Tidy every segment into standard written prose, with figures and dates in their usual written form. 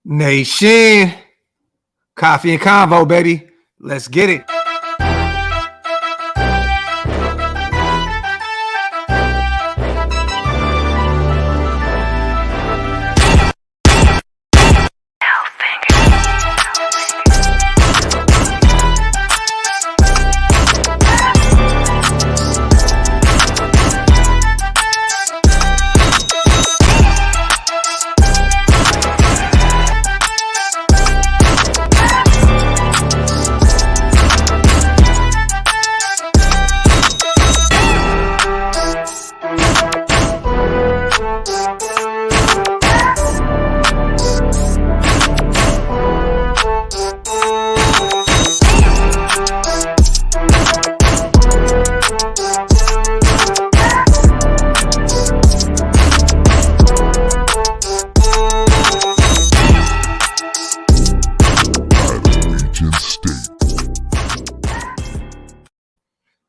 Nation, coffee and convo, baby. Let's get it.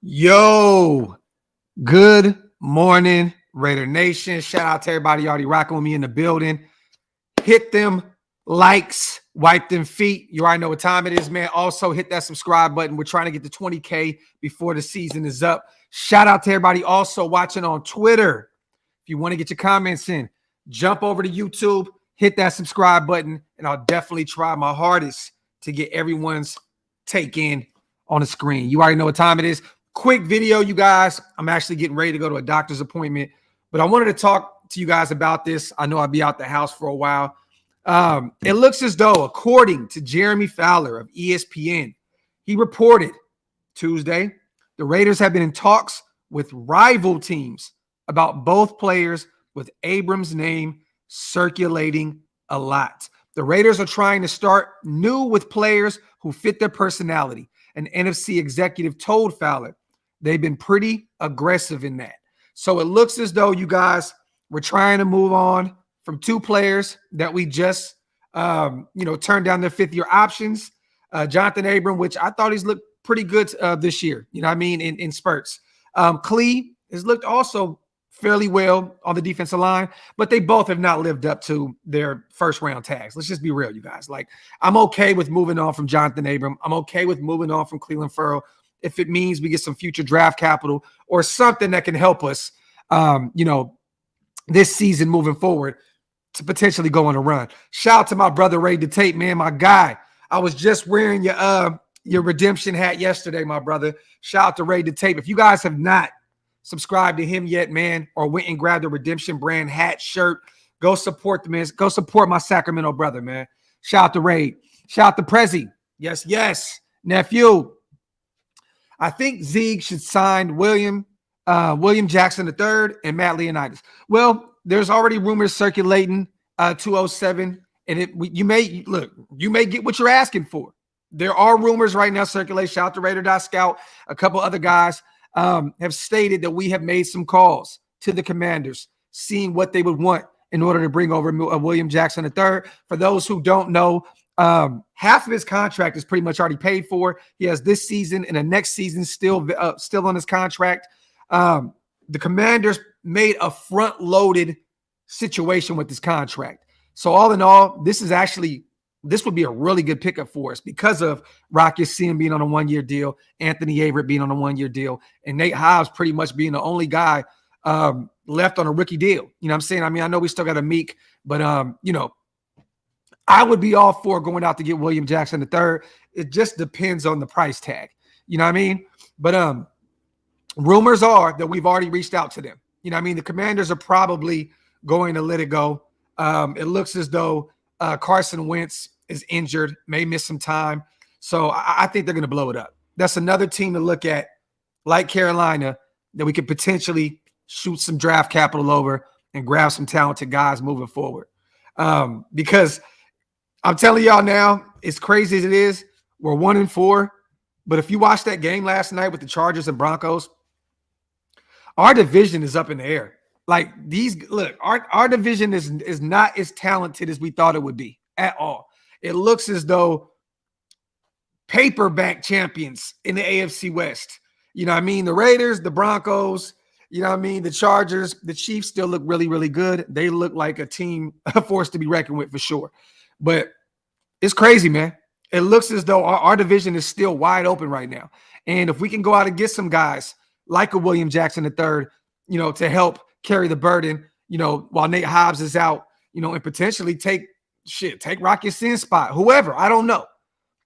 Yo, good morning, Raider Nation. Shout out to everybody already rocking with me in the building. Hit them likes, wipe them feet. You already know what time it is, man. Also, hit that subscribe button. We're trying to get to 20K before the season is up. Shout out to everybody also watching on Twitter. If you want to get your comments in, jump over to YouTube, hit that subscribe button, and I'll definitely try my hardest to get everyone's take in on the screen. You already know what time it is. Quick video, you guys. I'm actually getting ready to go to a doctor's appointment, but I wanted to talk to you guys about this. I know I'll be out the house for a while. It looks as though, according to Jeremy Fowler of ESPN, he reported Tuesday, the Raiders have been in talks with rival teams about both players, with Abram's name circulating a lot. The Raiders are trying to start new with players who fit their personality. An NFC executive told Fowler they've been pretty aggressive in that. So it looks as though, you guys, we're trying to move on from two players that we just, turned down their fifth-year options. Jonathan Abram, which I thought he's looked pretty good this year, you know what I mean, in spurts. Klee has looked also fairly well on the defensive line, but they both have not lived up to their first-round tags. Let's just be real, you guys. Like, I'm okay with moving on from Jonathan Abram. I'm okay with moving on from Cleveland Ferrell if it means we get some future draft capital or something that can help us, this season moving forward to potentially go on a run. Shout out to my brother Ray the Tape, man, my guy. I was just wearing your redemption hat yesterday, my brother. Shout out to Ray the Tape. If you guys have not subscribed to him yet, man, or went and grabbed a redemption brand hat, shirt, go support the man. Go support my Sacramento brother, man. Shout out to Ray. Shout out to Prezi. Yes. Nephew. I think Zeke should sign William Jackson III and Matt Leonidas. Well, there's already rumors circulating 207, and you may get what you're asking for. There are rumors right now circulating. Shout out to Raider.scout. A couple other guys have stated that we have made some calls to the Commanders, seeing what they would want in order to bring over William Jackson III. For those who don't know, half of his contract is pretty much already paid for. He has this season and the next season still on his contract. The Commanders made a front-loaded situation with this contract. So all in all, this would be a really good pickup for us because of Rock Ya-Sin being on a one-year deal, Anthony Averett being on a one-year deal, and Nate Hobbs pretty much being the only guy left on a rookie deal. You know what I'm saying? I mean, I know we still got a Meek, but, I would be all for going out to get William Jackson III. It just depends on the price tag. You know what I mean? But rumors are that we've already reached out to them. You know what I mean? The Commanders are probably going to let it go. It looks as though Carson Wentz is injured, may miss some time. So I think they're going to blow it up. That's another team to look at, like Carolina, that we could potentially shoot some draft capital over and grab some talented guys moving forward. Because I'm telling y'all now, as crazy as it is, we're 1-4. But if you watched that game last night with the Chargers and Broncos, our division is up in the air. Like our division is not as talented as we thought it would be at all. It looks as though paperback champions in the AFC West. You know what I mean? The Raiders, the Broncos, you know what I mean? The Chargers, the Chiefs still look really, really good. They look like a team, a force to be reckoned with for sure. But it's crazy, man. It looks as though our division is still wide open right now. And if we can go out and get some guys like a William Jackson III, to help carry the burden, while Nate Hobbs is out, and potentially take Rock Ya-Sin spot, whoever, I don't know.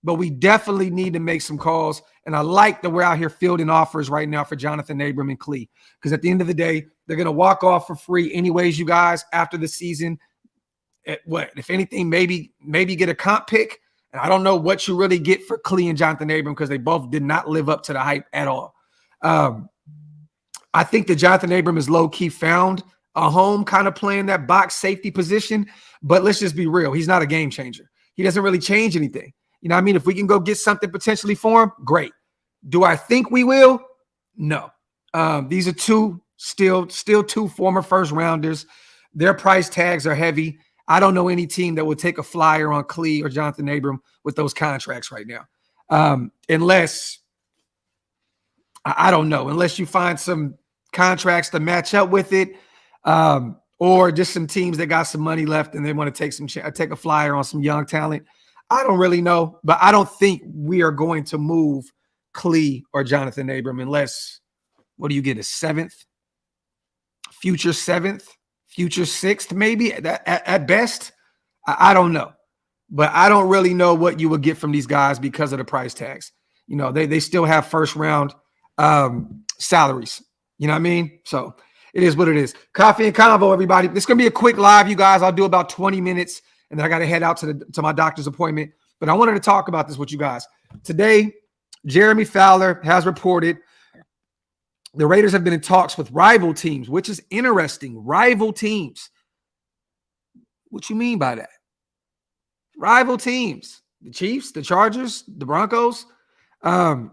But we definitely need to make some calls. And I like that we're out here fielding offers right now for Jonathan Abram and Klee. Because at the end of the day, they're going to walk off for free anyways, you guys, after the season. If anything, maybe get a comp pick. And I don't know what you really get for Klee and Jonathan Abram because they both did not live up to the hype at all. I think that Jonathan Abram is low-key found a home kind of playing that box safety position. But let's just be real. He's not a game changer. He doesn't really change anything. You know what I mean? If we can go get something potentially for him, great. Do I think we will? No. These are still two former first rounders. Their price tags are heavy. I don't know any team that would take a flyer on Klee or Jonathan Abram with those contracts right now. Unless, I don't know, unless you find some contracts to match up with it, or just some teams that got some money left and they want to take a flyer on some young talent. I don't really know, but I don't think we are going to move Klee or Jonathan Abram unless, what do you get, a seventh? Future seventh? Future sixth, maybe, at best? I don't know. But I don't really know what you would get from these guys because of the price tags. They still have first-round salaries. You know what I mean? So it is what it is. Coffee and Convo, everybody. This is going to be a quick live, you guys. I'll do about 20 minutes. And then I got to head out to my doctor's appointment. But I wanted to talk about this with you guys. Today, Jeremy Fowler has reported the Raiders have been in talks with rival teams, which is interesting. Rival teams. What you mean by that? Rival teams. The Chiefs, the Chargers, the Broncos. About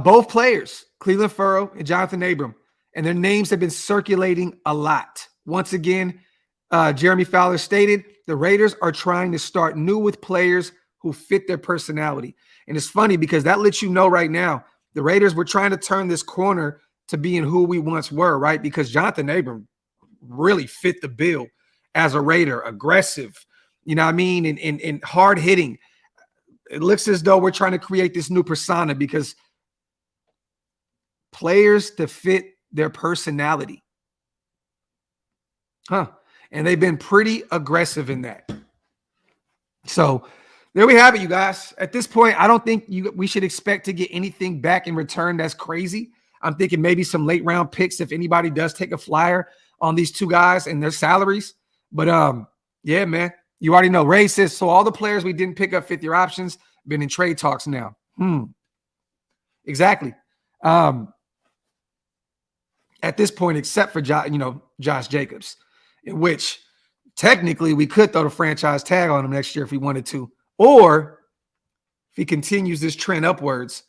both players, Cleveland Furrow and Jonathan Abram. And their names have been circulating a lot. Once again, Jeremy Fowler stated the Raiders are trying to start new with players who fit their personality. And it's funny because that lets you know right now the Raiders were trying to turn this corner to being who we once were, right? Because Jonathan Abram really fit the bill as a Raider, aggressive, you know what I mean, and hard hitting. It looks as though we're trying to create this new persona because players to fit their personality. And they've been pretty aggressive in that. So there we have it, you guys. At this point, I don't think we should expect to get anything back in return that's crazy. I'm thinking maybe some late round picks if anybody does take a flyer on these two guys and their salaries. But yeah, man, you already know. Ray says, so all the players we didn't pick up fifth-year options been in trade talks now. Exactly. At this point, except for Josh Jacobs, in which technically we could throw the franchise tag on him next year if we wanted to. Or if he continues this trend upwards,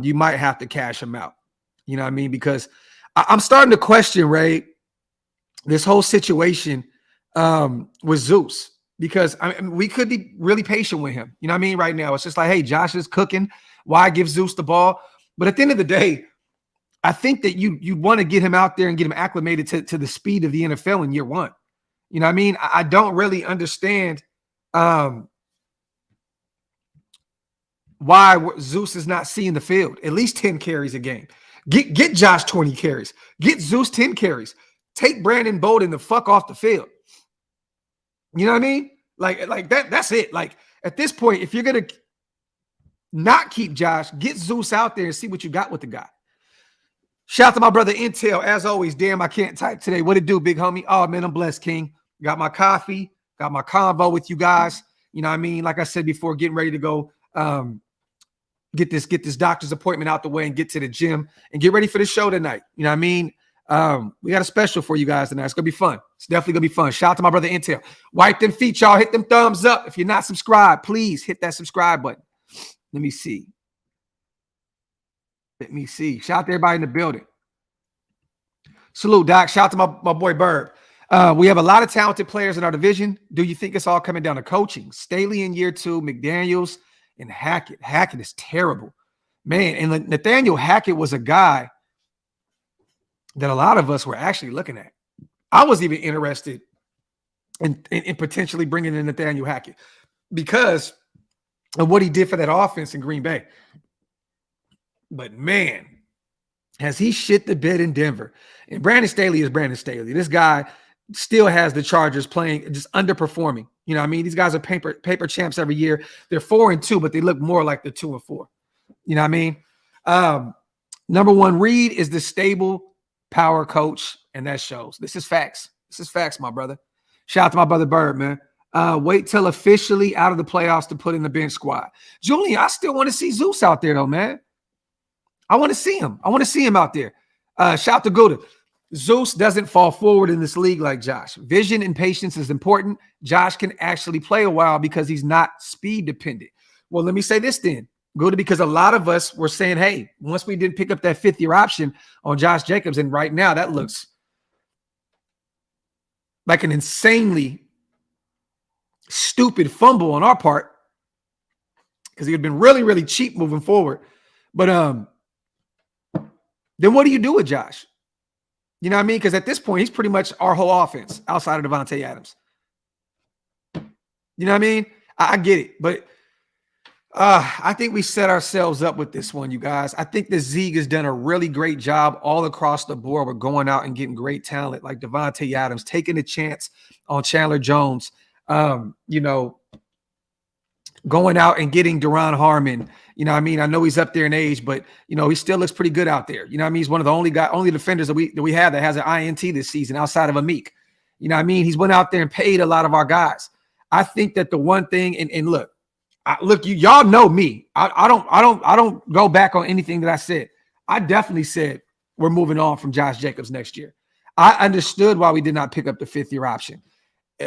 you might have to cash him out. You know what I mean? Because I'm starting to question, Ray, this whole situation with Zeus. Because we could be really patient with him. You know what I mean? Right now, it's just like, hey, Josh is cooking. Why give Zeus the ball? But at the end of the day, I think that you want to get him out there and get him acclimated to the speed of the NFL in year one. You know what I mean? I don't really understand why Zeus is not seeing the field. At least 10 carries a game. Get Josh 20 carries. Get Zeus 10 carries. Take Brandon Bolden the fuck off the field. You know what I mean? Like that's it. Like at this point, if you're going to not keep Josh, get Zeus out there and see what you got with the guy. Shout out to my brother Intel. As always, damn, I can't type today. What it do, big homie? Oh, man, I'm blessed, King. Got my coffee. Got my convo with you guys. You know what I mean? Like I said before, getting ready to go get this doctor's appointment out the way and get to the gym and get ready for the show tonight. You know what I mean? We got a special for you guys tonight. It's going to be fun. It's definitely going to be fun. Shout out to my brother Intel. Wipe them feet, y'all. Hit them thumbs up. If you're not subscribed, please hit that subscribe button. Let me see. Shout out to everybody in the building. Salute, Doc. Shout out to my boy Bird. We have a lot of talented players in our division. Do you think it's all coming down to coaching? Staley in year 2, McDaniels, and Hackett. Hackett is terrible. Man, and Nathaniel Hackett was a guy that a lot of us were actually looking at. I was even interested and potentially bringing in Nathaniel Hackett because of what he did for that offense in Green Bay. But man, has he shit the bed in Denver. And Brandon Staley is Brandon Staley. This guy still has the Chargers playing, just underperforming. You know what I mean? These guys are paper champs every year. They're 4-2, but they look more like they're 2-4. You know what I mean? Number one, Reed is the stable power coach, and that shows. This is facts. This is facts, my brother. Shout out to my brother Bird, man. Wait till officially out of the playoffs to put in the bench squad. Julian, I still want to see Zeus out there, though, man. I want to see him. I want to see him out there. Shout out to Gouda. Zeus doesn't fall forward in this league like Josh. Vision and patience is important. Josh can actually play a while because he's not speed dependent. Well, let me say this then, Gouda, because a lot of us were saying, hey, once we didn't pick up that fifth-year option on Josh Jacobs, and right now that looks like an insanely stupid fumble on our part because he had been really, really cheap moving forward. But then what do you do with Josh? You know what I mean? Because at this point, he's pretty much our whole offense outside of Devontae Adams. You know what I mean? I get it. But I think we set ourselves up with this one, you guys. I think the Zeke has done a really great job all across the board with going out and getting great talent like Devontae Adams, taking a chance on Chandler Jones, you know, going out and getting Deron Harmon. You know what I mean? I know he's up there in age, but, you know, he still looks pretty good out there. You know what I mean? He's one of the only defenders that we have that has an INT this season outside of Amik. You know what I mean? He's went out there and paid a lot of our guys. I think that the one thing, and look, y'all know me. I don't go back on anything that I said. I definitely said we're moving on from Josh Jacobs next year. I understood why we did not pick up the fifth-year option.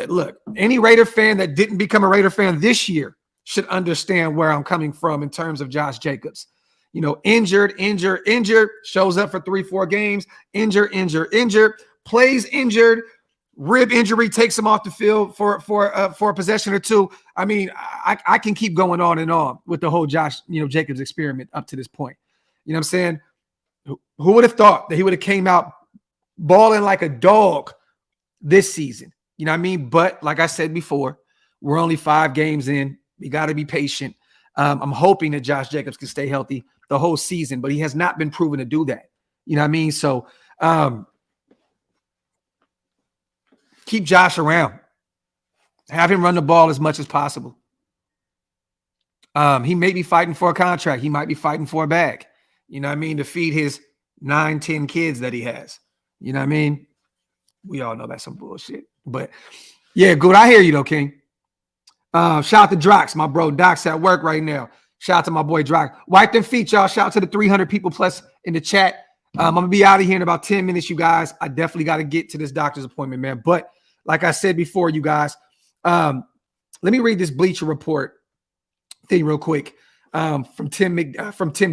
Look, any Raider fan that didn't become a Raider fan this year should understand where I'm coming from in terms of Josh Jacobs. You know, injured, shows up for 3-4 games, injured, plays injured, rib injury takes him off the field for a possession or two. I mean, I can keep going on and on with the whole Josh, Jacobs experiment up to this point. You know what I'm saying? Who would have thought that he would have came out balling like a dog this season? You know what I mean? But like I said before, we're only 5 games in. We got to be patient. I'm hoping that Josh Jacobs can stay healthy the whole season, but he has not been proven to do that. You know what I mean? So keep Josh around. Have him run the ball as much as possible. He may be fighting for a contract. He might be fighting for a bag. You know what I mean? To feed his 9-10 kids that he has. You know what I mean? We all know that's some bullshit. But yeah, good. I hear you though, King. Shout out to Drox, my bro. Doc's at work right now. Shout out to my boy Drox. Wipe them feet, y'all. Shout out to the 300 people plus in the chat. I'm going to be out of here in about 10 minutes, you guys. I definitely got to get to this doctor's appointment, man. But like I said before, you guys, let me read this Bleacher Report thing real quick from Tim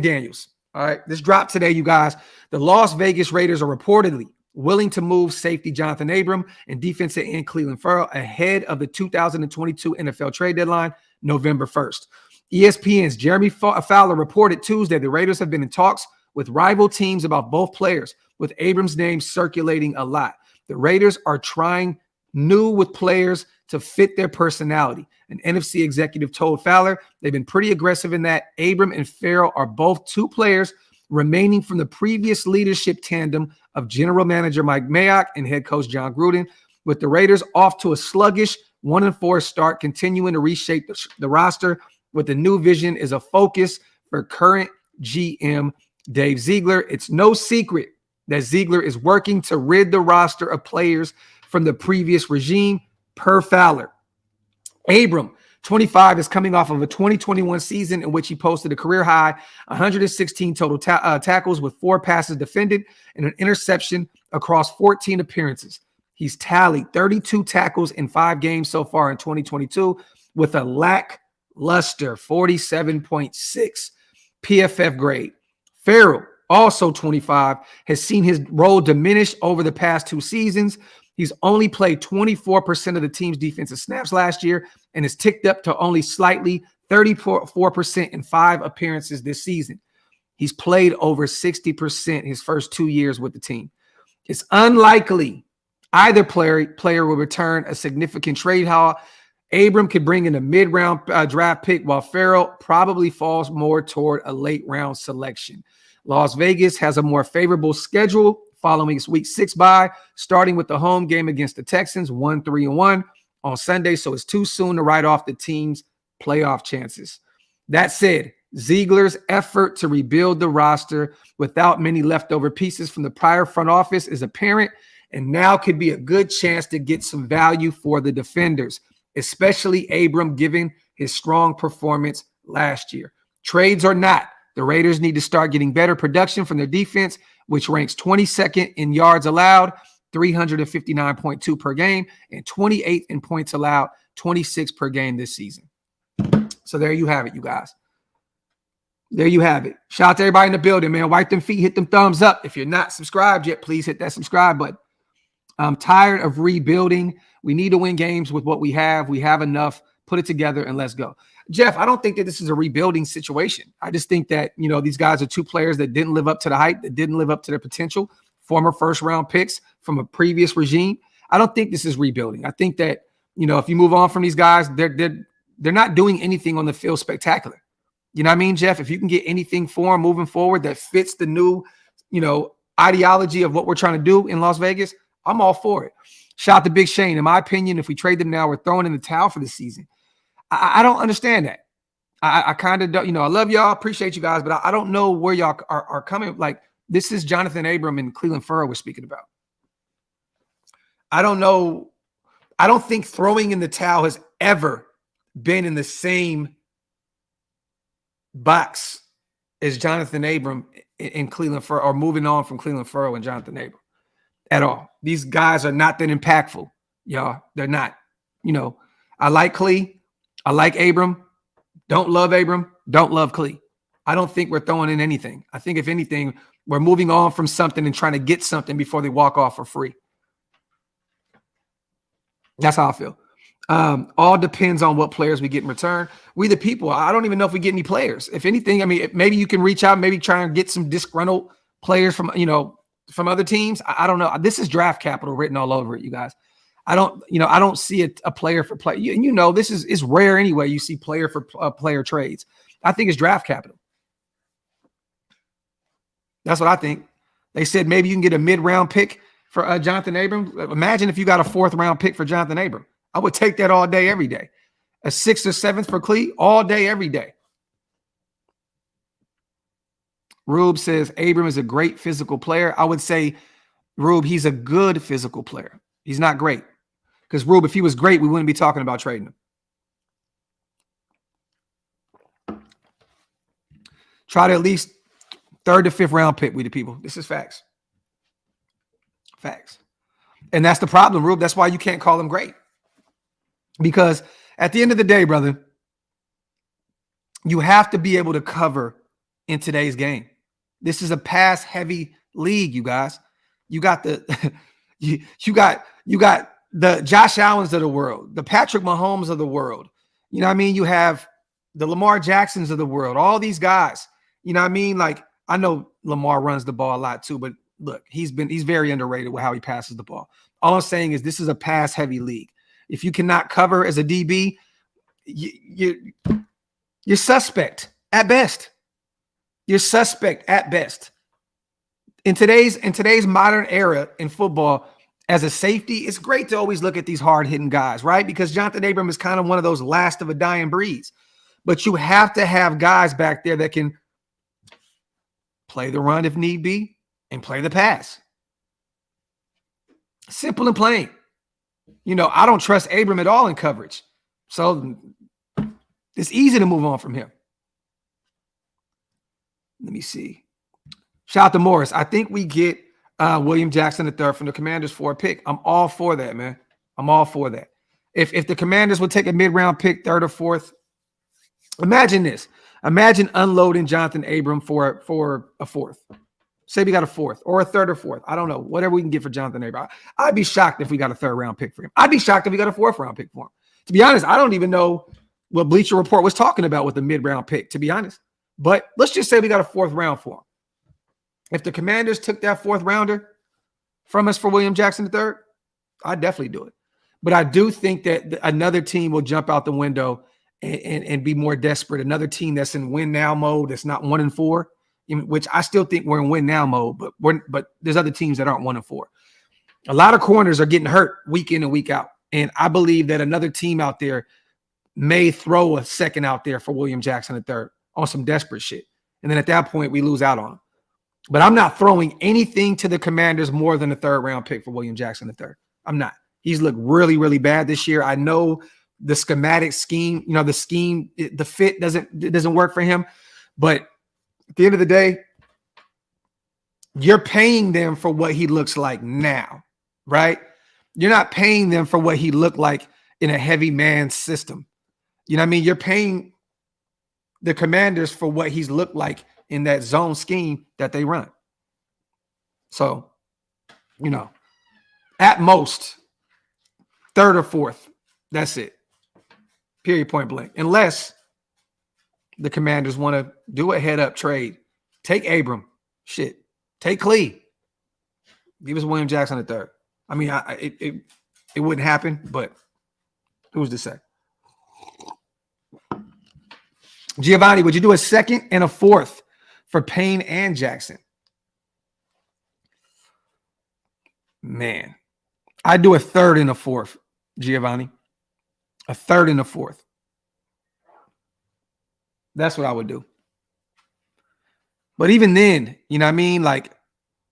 Daniels. All right, this dropped today, you guys. The Las Vegas Raiders are reportedly willing to move safety Jonathan Abram and defensive end Cleveland Ferrell ahead of the 2022 NFL trade deadline, November 1st. ESPN's Jeremy Fowler reported Tuesday the Raiders have been in talks with rival teams about both players, with Abram's name circulating a lot. The Raiders are trying new with players to fit their personality. An NFC executive told Fowler they've been pretty aggressive in that. Abram and Ferrell are both 2 players remaining from the previous leadership tandem of general manager Mike Mayock and head coach John Gruden, with the Raiders off to a sluggish 1-4 start, continuing to reshape the roster with the new vision is a focus for current GM Dave Ziegler. It's no secret that Ziegler is working to rid the roster of players from the previous regime, per Fowler. Abram, 25, is coming off of a 2021 season in which he posted a career-high 116 total tackles with 4 passes defended and an interception across 14 appearances. He's tallied 32 tackles in 5 games so far in 2022 with a lackluster 47.6 PFF grade. Ferrell, also 25, has seen his role diminish over the past 2 seasons. He's only played 24% of the team's defensive snaps last year and has ticked up to only slightly 34% in 5 appearances this season. He's played over 60% his first 2 years with the team. It's unlikely Either player will return a significant trade haul. Abram could bring in a mid-round draft pick, while Farrell probably falls more toward a late-round selection. Las Vegas has a more favorable schedule following its Week 6 bye, starting with the home game against the Texans, 1-3-1 on Sunday, so it's too soon to write off the team's playoff chances. That said, Ziegler's effort to rebuild the roster without many leftover pieces from the prior front office is apparent, and now could be a good chance to get some value for the defenders, especially Abram, given his strong performance last year. Trades or not, the Raiders need to start getting better production from their defense, which ranks 22nd in yards allowed, 359.2 per game, and 28th in points allowed, 26 per game this season. So there you have it, you guys. There you have it. Shout out to everybody in the building, man. Wipe them feet, hit them thumbs up. If you're not subscribed yet, please hit that subscribe button. I'm tired of rebuilding. We need to win games with what we have. We have enough. Put it together and let's go. Jeff, I don't think that this is a rebuilding situation. I just think that, these guys are two players that didn't live up to the hype, that didn't live up to their potential, former first-round picks from a previous regime. I don't think this is rebuilding. I think that, if you move on from these guys, they're not doing anything on the field spectacular. You know what I mean, Jeff? If you can get anything for them moving forward that fits the new, ideology of what we're trying to do in Las Vegas, I'm all for it. Shout out to Big Shane. In my opinion, if we trade them now, we're throwing in the towel for the season. I don't understand that. I kind of don't, I love y'all, appreciate you guys, but I don't know where y'all are coming. Like, this is Jonathan Abram and Cleveland Furrow we're speaking about. I don't know. I don't think throwing in the towel has ever been in the same box as Jonathan Abram in Cleveland Furrow, or moving on from Cleveland Furrow and Jonathan Abram at all. These guys are not that impactful, y'all. They're not. I like Clee. I like Abram. Don't love Abram. Don't love Clee. I don't think we're throwing in anything. I think, if anything, we're moving on from something and trying to get something before they walk off for free. That's how I feel. All depends on what players we get in return. We the people. I don't even know if we get any players. If anything, maybe you can reach out, maybe try and get some disgruntled players from other teams. I don't know. This is draft capital written all over it, you guys. I don't see a player for play. This is rare anyway. You see player for player trades. I think it's draft capital. That's what I think. They said maybe you can get a mid-round pick for Jonathan Abram. Imagine if you got a 4th-round pick for Jonathan Abram. I would take that all day, every day. A 6th or 7th for Clee, all day, every day. Rube says Abram is a great physical player. I would say, Rube, he's a good physical player. He's not great. Because, Rube, if he was great, we wouldn't be talking about trading him. Try to at least 3rd to 5th round pick, we the people. This is facts. Facts. And that's the problem, Rube. That's why you can't call him great. Because at the end of the day, brother, you have to be able to cover in today's game. This is a pass-heavy league, you guys. You got the you got the Josh Allens of the world, the Patrick Mahomes of the world. You know what I mean? You have the Lamar Jacksons of the world, all these guys. You know what I mean? Like, I know Lamar runs the ball a lot too, but look, he's very underrated with how he passes the ball. All I'm saying is this is a pass-heavy league. If you cannot cover as a DB, you're suspect at best. You're suspect at best. In today's modern era in football, as a safety, it's great to always look at these hard-hitting guys, right? Because Jonathan Abram is kind of one of those last of a dying breeds. But you have to have guys back there that can play the run if need be and play the pass. Simple and plain. I don't trust Abram at all in coverage. So it's easy to move on from him. Let me see. Shout out to Morris. I think we get William Jackson III from the Commanders for a pick. I'm all for that, man. I'm all for that. If the Commanders would take a mid-round pick, 3rd or 4th, imagine this. Imagine unloading Jonathan Abram for a 4th. Say we got a 4th or a 3rd or 4th. I don't know. Whatever we can get for Jonathan Abram. I'd be shocked if we got a 3rd-round pick for him. I'd be shocked if we got a 4th-round pick for him. To be honest, I don't even know what Bleacher Report was talking about with the mid-round pick, to be honest. But let's just say we got a 4th round for him. If the Commanders took that 4th rounder from us for William Jackson III, I'd definitely do it. But I do think that another team will jump out the window and be more desperate. Another team that's in win now mode, that's not 1-4, which I still think we're in win now mode, but there's other teams that aren't 1-4. A lot of corners are getting hurt week in and week out. And I believe that another team out there may throw a second out there for William Jackson III on some desperate shit. And then at that point, we lose out on him. But I'm not throwing anything to the Commanders more than a 3rd round pick for William Jackson III. I'm not. He's looked really, really bad this year. I know the schematic scheme, the scheme, the fit doesn't work for him. But at the end of the day, you're paying them for what he looks like now, right? You're not paying them for what he looked like in a heavy man system. You know what I mean? You're paying the Commanders for what he's looked like in that zone scheme that they run. So, at most, 3rd or 4th. That's it. Period, point blank. Unless the Commanders want to do a head-up trade. Take Abram. Shit. Take Clee. Give us William Jackson III. I mean, it wouldn't happen, but who's to say? Giovanni, would you do a 2nd and a 4th for Payne and Jackson? Man, I'd do a 3rd and a 4th, Giovanni. A 3rd and a 4th. That's what I would do. But even then, you know what I mean? Like,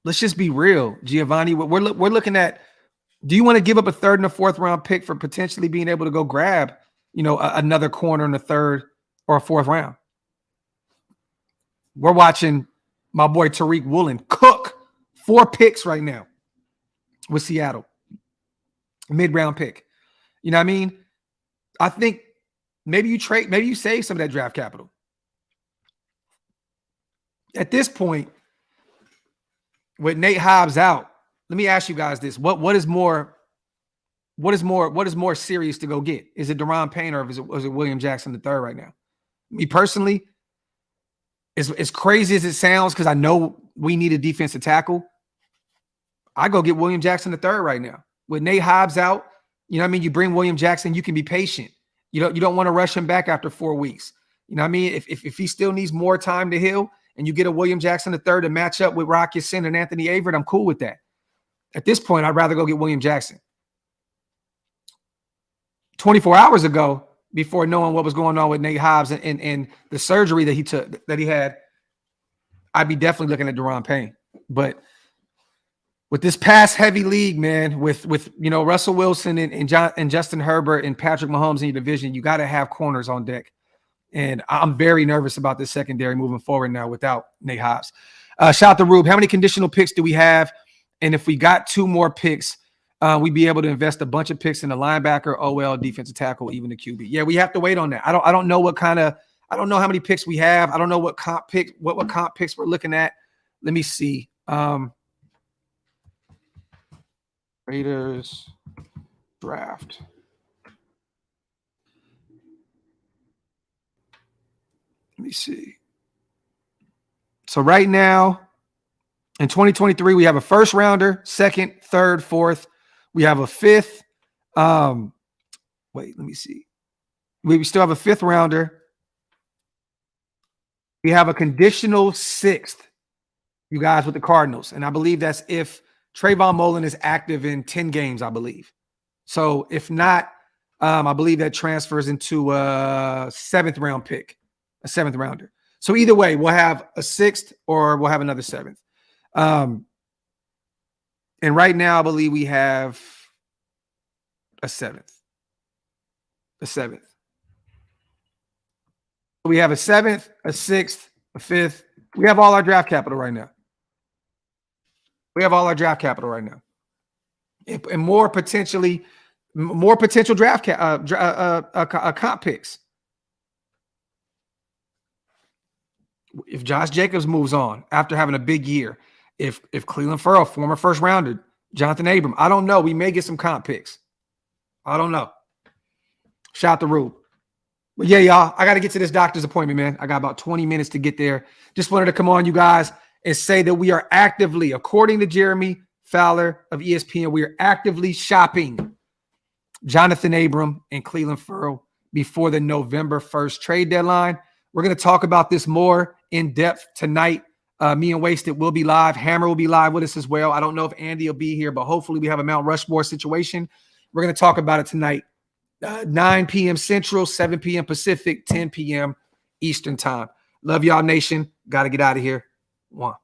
let's just be real, Giovanni. We're looking at, do you want to give up a 3rd and a 4th round pick for potentially being able to go grab, another corner in the 3rd or a 4th round? We're watching my boy Tariq Woolen cook 4 picks right now with Seattle. Mid-round pick. You know what I mean? I think maybe you save some of that draft capital. At this point, with Nate Hobbs out, let me ask you guys this: what is more serious to go get? Is it Daron Payne or is it William Jackson III right now? Me personally, as crazy as it sounds, because I know we need a defensive tackle, I go get William Jackson III right now. With Nate Hobbs out, you know what I mean? You bring William Jackson, you can be patient. You don't want to rush him back after 4 weeks. You know what I mean? If he still needs more time to heal and you get a William Jackson III to match up with Rock Ya-Sin and Anthony Averett, I'm cool with that. At this point, I'd rather go get William Jackson. 24 hours ago, before knowing what was going on with Nate Hobbs and the surgery that he had, I'd be definitely looking at Daron Payne. But with this pass heavy league, man, with Russell Wilson and Justin Herbert and Patrick Mahomes in your division, you got to have corners on deck. And I'm very nervous about this secondary moving forward now without Nate Hobbs. Shout out to Rube. How many conditional picks do we have? And if we got 2 more picks, we'd be able to invest a bunch of picks in the linebacker, OL, defensive tackle, even the QB. Yeah, we have to wait on that. I don't know I don't know how many picks we have. I don't know what comp picks we're looking at. Let me see. Raiders draft. Let me see. So right now, in 2023, we have a 1st rounder, 2nd, 3rd, 4th. We have a 5th. Wait, let me see. We still have a 5th rounder. We have a conditional 6th, you guys, with the Cardinals. And I believe that's if Trayvon Mullen is active in 10 games, I believe. So if not, I believe that transfers into a 7th round pick, a 7th rounder. So either way, we'll have a 6th or we'll have another 7th. And right now, I believe we have a 7th. A 7th. We have a 7th, a 6th, a 5th. We have all our draft capital right now. And more potential draft comp picks. If Josh Jacobs moves on after having a big year, if Cleveland Ferrell, former 1st rounder, Jonathan Abram, I don't know. We may get some comp picks. I don't know. Shout out to Rube. But yeah, y'all, I got to get to this doctor's appointment, man. I got about 20 minutes to get there. Just wanted to come on, you guys, and say that we are actively, according to Jeremy, Fowler of ESPN. We are actively shopping Jonathan Abram and Cleveland Ferrell before the November 1st trade deadline. We're going to talk about this more in depth tonight. Me and Wasted will be live. Hammer will be live with us as well. I don't know if Andy will be here, but hopefully we have a Mount Rushmore situation. We're going to talk about it tonight. 9 p.m. Central, 7 p.m. Pacific, 10 p.m. Eastern time. Love y'all, nation. Got to get out of here. One.